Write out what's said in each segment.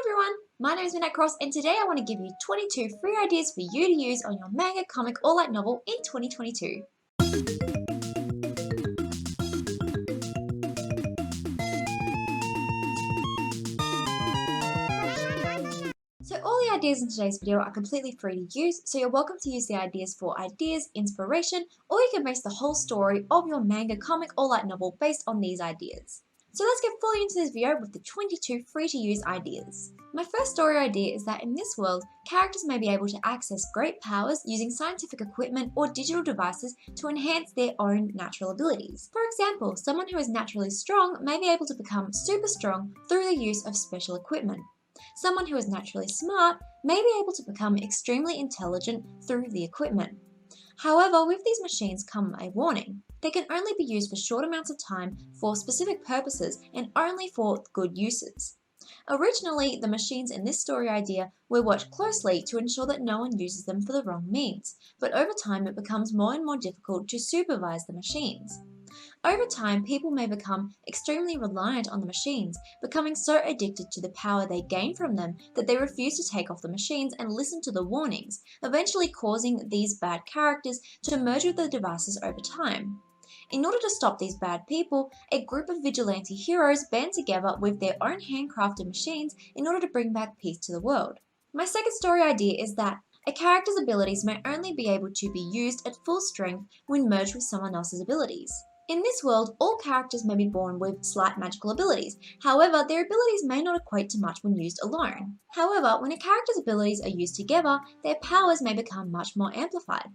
Hi everyone, my name is Midnight Cross and today I want to give you 22 free ideas for you to use on your manga, comic or light novel in 2022. So all the ideas in today's video are completely free to use, so you're welcome to use the ideas for ideas, inspiration, or you can base the whole story of your manga, comic or light novel based on these ideas. So let's get fully into this video with the 22 free to use ideas. My first story idea is that in this world, characters may be able to access great powers using scientific equipment or digital devices to enhance their own natural abilities. For example, someone who is naturally strong may be able to become super strong through the use of special equipment. Someone who is naturally smart may be able to become extremely intelligent through the equipment. However, with these machines come a warning. They can only be used for short amounts of time for specific purposes and only for good uses. Originally, the machines in this story idea were watched closely to ensure that no one uses them for the wrong means, but over time it becomes more and more difficult to supervise the machines. Over time, people may become extremely reliant on the machines, becoming so addicted to the power they gain from them that they refuse to take off the machines and listen to the warnings, eventually causing these bad characters to merge with the devices over time. In order to stop these bad people, a group of vigilante heroes band together with their own handcrafted machines in order to bring back peace to the world. My second story idea is that a character's abilities may only be able to be used at full strength when merged with someone else's abilities. In this world, all characters may be born with slight magical abilities. However, their abilities may not equate to much when used alone. However, when a character's abilities are used together, their powers may become much more amplified.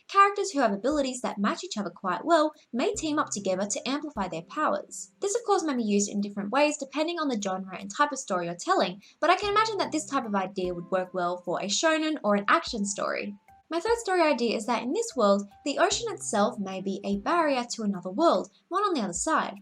Characters who have abilities that match each other quite well may team up together to amplify their powers. This of course may be used in different ways depending on the genre and type of story you're telling, but I can imagine that this type of idea would work well for a shonen or an action story. My third story idea is that in this world, the ocean itself may be a barrier to another world, one on the other side.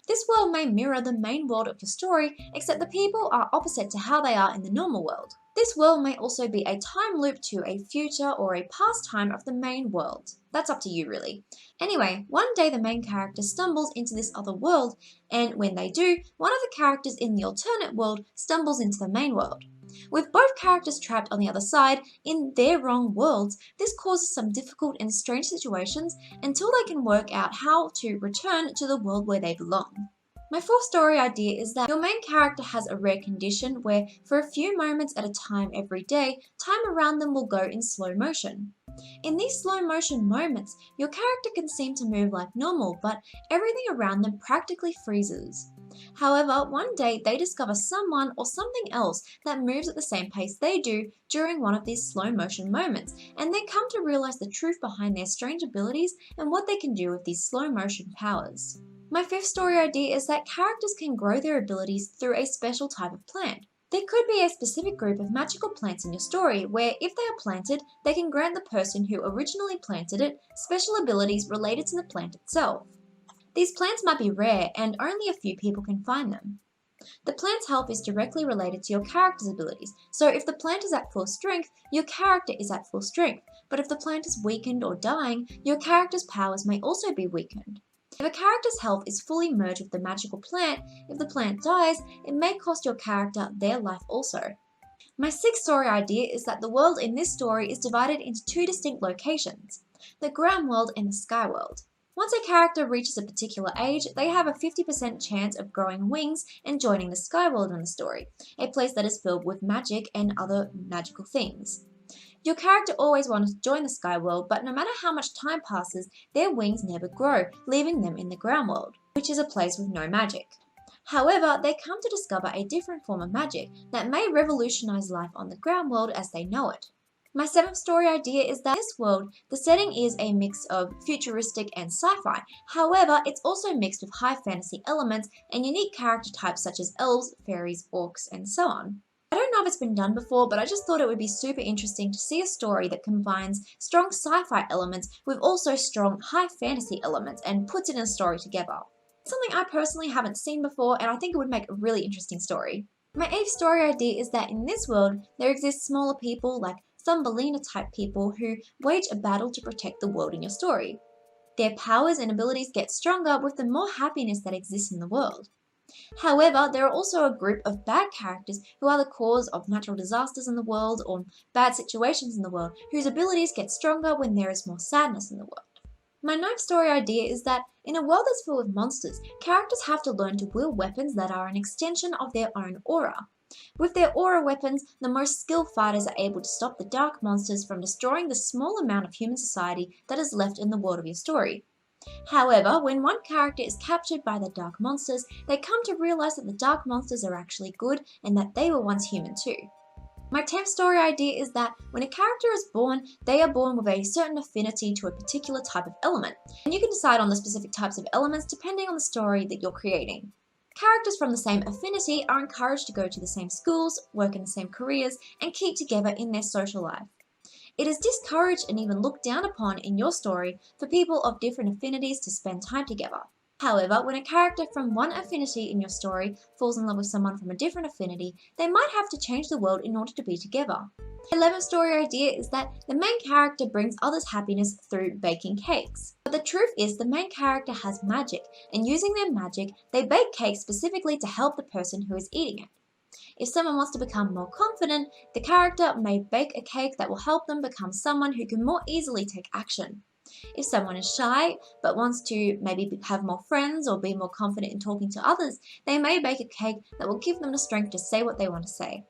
This world may mirror the main world of your story, except the people are opposite to how they are in the normal world. This world may also be a time loop to a future or a past time of the main world. That's up to you really. Anyway, one day the main character stumbles into this other world, and when they do, one of the characters in the alternate world stumbles into the main world. With both characters trapped on the other side in their wrong worlds, this causes some difficult and strange situations until they can work out how to return to the world where they belong. My fourth story idea is that your main character has a rare condition where for a few moments at a time every day, time around them will go in slow motion. In these slow motion moments, your character can seem to move like normal, but everything around them practically freezes. However, one day they discover someone or something else that moves at the same pace they do during one of these slow motion moments, and they come to realize the truth behind their strange abilities and what they can do with these slow motion powers. My fifth story idea is that characters can grow their abilities through a special type of plant. There could be a specific group of magical plants in your story where, if they are planted, they can grant the person who originally planted it special abilities related to the plant itself. These plants might be rare and only a few people can find them. The plant's health is directly related to your character's abilities, so if the plant is at full strength, your character is at full strength, but if the plant is weakened or dying, your character's powers may also be weakened. If a character's health is fully merged with the magical plant, if the plant dies, it may cost your character their life also. My sixth story idea is that the world in this story is divided into two distinct locations, the ground world and the sky world. Once a character reaches a particular age, they have a 50% chance of growing wings and joining the sky world in the story, a place that is filled with magic and other magical things. Your character always wants to join the sky world, but no matter how much time passes, their wings never grow, leaving them in the ground world, which is a place with no magic. However, they come to discover a different form of magic that may revolutionize life on the ground world as they know it. My seventh story idea is that in this world, the setting is a mix of futuristic and sci-fi. However, it's also mixed with high fantasy elements and unique character types such as elves, fairies, orcs, and so on. I don't know if it's been done before, but I just thought it would be super interesting to see a story that combines strong sci-fi elements with also strong high fantasy elements and puts it in a story together. It's something I personally haven't seen before, and I think it would make a really interesting story. My eighth story idea is that in this world, there exist smaller people like Thumbelina type people who wage a battle to protect the world in your story. Their powers and abilities get stronger with the more happiness that exists in the world. However, there are also a group of bad characters who are the cause of natural disasters in the world or bad situations in the world, whose abilities get stronger when there is more sadness in the world. My ninth story idea is that in a world that's full of monsters, characters have to learn to wield weapons that are an extension of their own aura. With their aura weapons, the most skilled fighters are able to stop the dark monsters from destroying the small amount of human society that is left in the world of your story. However, when one character is captured by the dark monsters, they come to realize that the dark monsters are actually good and that they were once human too. My 10th story idea is that when a character is born, they are born with a certain affinity to a particular type of element, and you can decide on the specific types of elements depending on the story that you're creating. Characters from the same affinity are encouraged to go to the same schools, work in the same careers, and keep together in their social life. It is discouraged and even looked down upon in your story for people of different affinities to spend time together. However, when a character from one affinity in your story falls in love with someone from a different affinity, they might have to change the world in order to be together. The 11th story idea is that the main character brings others happiness through baking cakes. But the truth is the main character has magic, and using their magic, they bake cakes specifically to help the person who is eating it. If someone wants to become more confident, the character may bake a cake that will help them become someone who can more easily take action. If someone is shy but wants to maybe have more friends or be more confident in talking to others, they may bake a cake that will give them the strength to say what they want to say.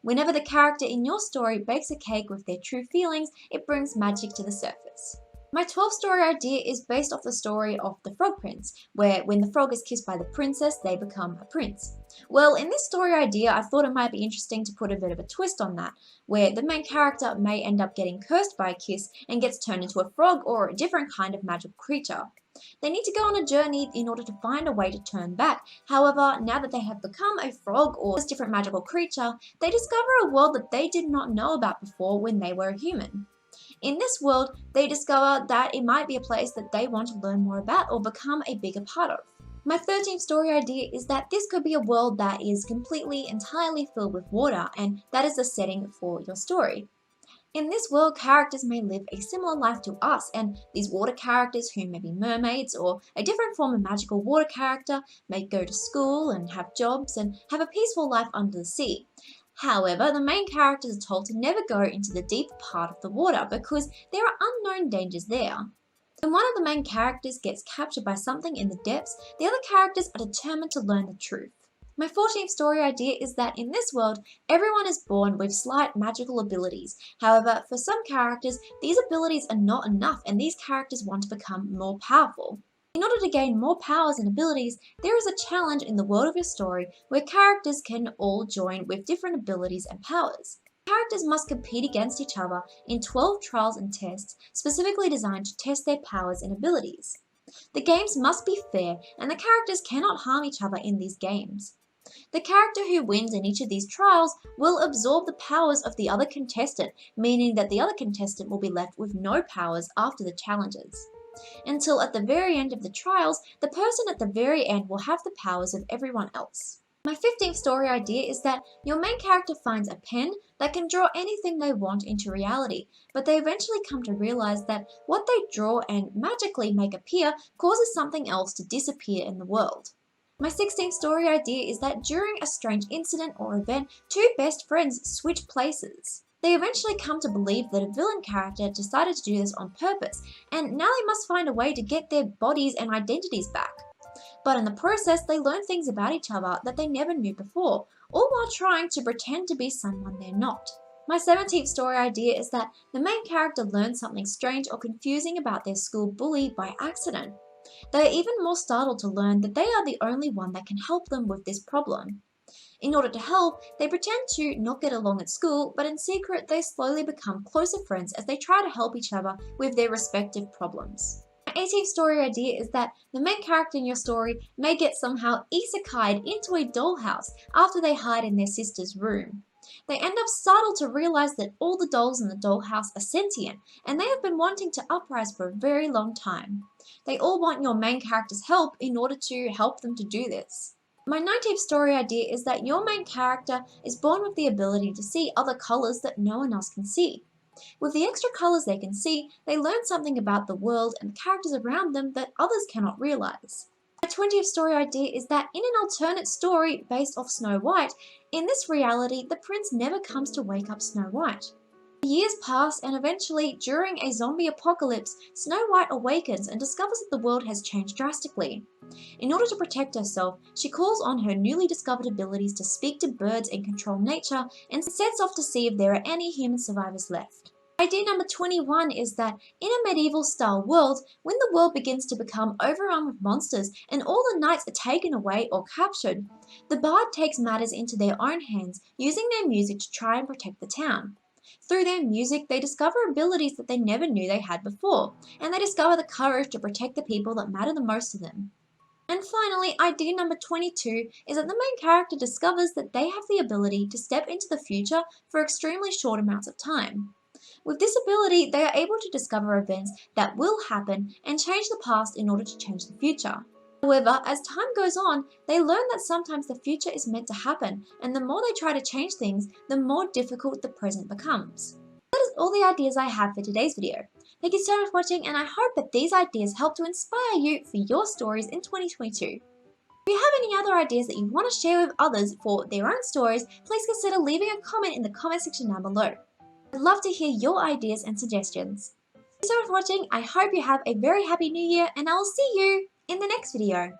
Whenever the character in your story bakes a cake with their true feelings, it brings magic to the surface. My 12th story idea is based off the story of the Frog Prince, where when the frog is kissed by the princess, they become a prince. Well, in this story idea, I thought it might be interesting to put a bit of a twist on that, where the main character may end up getting cursed by a kiss and gets turned into a frog or a different kind of magical creature. They need to go on a journey in order to find a way to turn back. However, now that they have become a frog or a different magical creature, they discover a world that they did not know about before when they were a human. In this world, they discover that it might be a place that they want to learn more about or become a bigger part of. My 13th story idea is that this could be a world that is completely, entirely filled with water, and that is the setting for your story. In this world, characters may live a similar life to us, and these water characters, who may be mermaids or a different form of magical water character, may go to school and have jobs and have a peaceful life under the sea. However, the main characters are told to never go into the deep part of the water because there are unknown dangers there. When one of the main characters gets captured by something in the depths, the other characters are determined to learn the truth. My 14th story idea is that in this world, everyone is born with slight magical abilities. However, for some characters, these abilities are not enough and these characters want to become more powerful. In order to gain more powers and abilities, there is a challenge in the world of your story where characters can all join with different abilities and powers. Characters must compete against each other in 12 trials and tests specifically designed to test their powers and abilities. The games must be fair and the characters cannot harm each other in these games. The character who wins in each of these trials will absorb the powers of the other contestant, meaning that the other contestant will be left with no powers after the challenges. Until at the very end of the trials, the person at the very end will have the powers of everyone else. My 15th story idea is that your main character finds a pen that can draw anything they want into reality, but they eventually come to realize that what they draw and magically make appear causes something else to disappear in the world. My 16th story idea is that during a strange incident or event, two best friends switch places. They eventually come to believe that a villain character decided to do this on purpose, and now they must find a way to get their bodies and identities back. But in the process, they learn things about each other that they never knew before, all while trying to pretend to be someone they're not. My 17th story idea is that the main character learns something strange or confusing about their school bully by accident. They are even more startled to learn that they are the only one that can help them with this problem. In order to help, they pretend to not get along at school, but in secret they slowly become closer friends as they try to help each other with their respective problems. My 18th story idea is that the main character in your story may get somehow isekai'd into a dollhouse after they hide in their sister's room. They end up startled to realize that all the dolls in the dollhouse are sentient, and they have been wanting to uprise for a very long time. They all want your main character's help in order to help them to do this. My 19th story idea is that your main character is born with the ability to see other colors that no one else can see. With the extra colors they can see, they learn something about the world and the characters around them that others cannot realize. My 20th story idea is that in an alternate story based off Snow White, in this reality, the prince never comes to wake up Snow White. Years pass, and eventually, during a zombie apocalypse, Snow White awakens and discovers that the world has changed drastically. In order to protect herself, she calls on her newly discovered abilities to speak to birds and control nature, and sets off to see if there are any human survivors left. Idea number 21 is that in a medieval-style world, when the world begins to become overrun with monsters and all the knights are taken away or captured, the bard takes matters into their own hands, using their music to try and protect the town. Through their music, they discover abilities that they never knew they had before, and they discover the courage to protect the people that matter the most to them. And finally, idea number 22 is that the main character discovers that they have the ability to step into the future for extremely short amounts of time. With this ability, they are able to discover events that will happen and change the past in order to change the future. However, as time goes on, they learn that sometimes the future is meant to happen, and the more they try to change things, the more difficult the present becomes. That is all the ideas I have for today's video. Thank you so much for watching, and I hope that these ideas help to inspire you for your stories in 2022. If you have any other ideas that you want to share with others for their own stories, please consider leaving a comment in the comment section down below. I'd love to hear your ideas and suggestions. Thank you so much for watching. I hope you have a very happy new year, and I will see you in the next video.